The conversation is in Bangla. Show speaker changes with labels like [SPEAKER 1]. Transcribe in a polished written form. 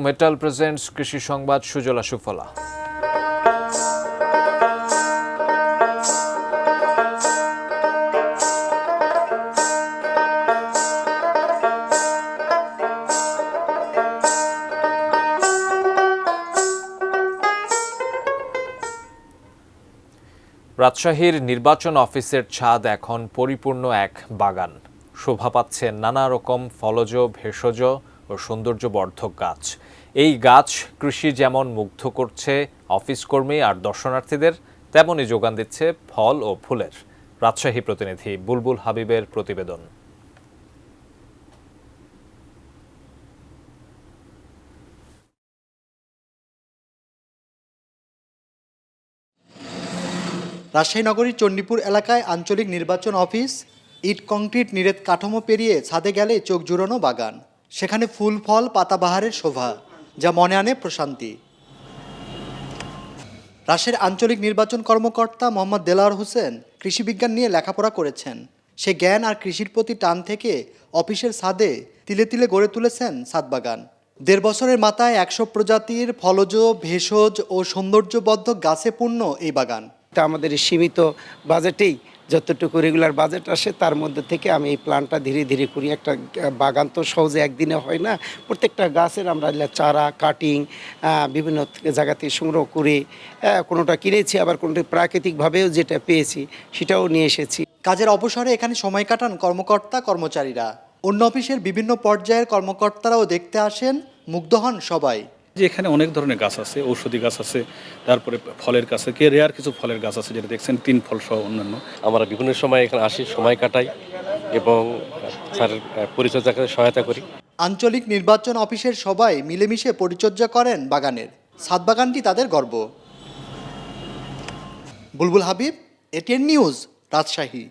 [SPEAKER 1] মেটাল প্রেজেন্টস কৃষি সংবাদ সুজলা সুফলা। রাজশাহীর নির্বাচন অফিসের ছাদ এখন পরিপূর্ণ এক বাগান। শোভা পাচ্ছে নানা রকম ফলজ, ভেষজ ও সৌন্দর্যবর্ধক গাছ। এই গাছ কৃষি যেমন মুগ্ধ করছে অফিস কর্মী আর দর্শনার্থীদের, তেমনই যোগান দিচ্ছে ফল ও ফুলের। রাজশাহী প্রতিনিধি বুলবুল হাবিবের প্রতিবেদন।
[SPEAKER 2] রাজশাহী নগরীর চণ্ডীপুর এলাকায় আঞ্চলিক নির্বাচন অফিস। ইট কংক্রিট নিরেট কাঠামো পেরিয়ে ছাদে গেলে চোখ জুড়ানো বাগান। সেখানে ফুল ফল পাতাবাহারের শোভা, যা মনে আনে প্রশান্তি। রাজশাহীর আঞ্চলিক নির্বাচন কর্মকর্তা মোহাম্মদ দেলাওয়ার হোসেন কৃষি বিজ্ঞান নিয়ে লেখাপড়া করেছেন। সে জ্ঞান আর কৃষির প্রতি টান থেকে অফিসের ছাদে তিলে তিলে গড়ে তুলেছেন ছাদ বাগান। ১.৫ বছরের মাথায় ১০০ প্রজাতির ফলজ, ভেষজ ও সৌন্দর্যবর্ধক গাছে পূর্ণ এই বাগান।
[SPEAKER 3] এটা আমাদের সীমিত বাজেটেই যতটুকু রেগুলার বাজেট আসে তার মধ্যে থেকে আমি এই প্ল্যানটা ধীরে ধীরে করি। একটা বাগান তো সহজে একদিনে হয় না। প্রত্যেকটা গাছের আমরা চারা কাটিং বিভিন্ন জায়গা থেকে সংগ্রহ করে কোনোটা কিনেছি, আবার কোনোটা প্রাকৃতিকভাবেও যেটা পেয়েছি সেটাও নিয়ে এসেছি।
[SPEAKER 2] কাজের অবসরে এখানে সময় কাটান কর্মকর্তা কর্মচারীরা। অন্য অফিসের বিভিন্ন পর্যায়ের কর্মকর্তারাও দেখতে আসেন, মুগ্ধ হন সবাই।
[SPEAKER 4] যে এখানে অনেক ধরনের গাছ আছে, ঔষধি গাছ আছে, তারপরে ফলের গাছ আছে, রেয়ার কিছু ফলের গাছ আছে যেটা দেখছেন 3 ফল সহ অন্যান্য।
[SPEAKER 5] আমরা বিভিন্ন সময় এখানে আসি, সময় কাটাই এবং স্যার পরিচর্যা করে সহায়তা করি।
[SPEAKER 2] আঞ্চলিক নির্বাচন অফিসের সবাই মিলেমিশে পরিচর্যা করেন বাগানের। ছাদ বাগানটি তাদের গর্ব। বুলবুল হাবিব, এটিএন নিউজ, রাজশাহী।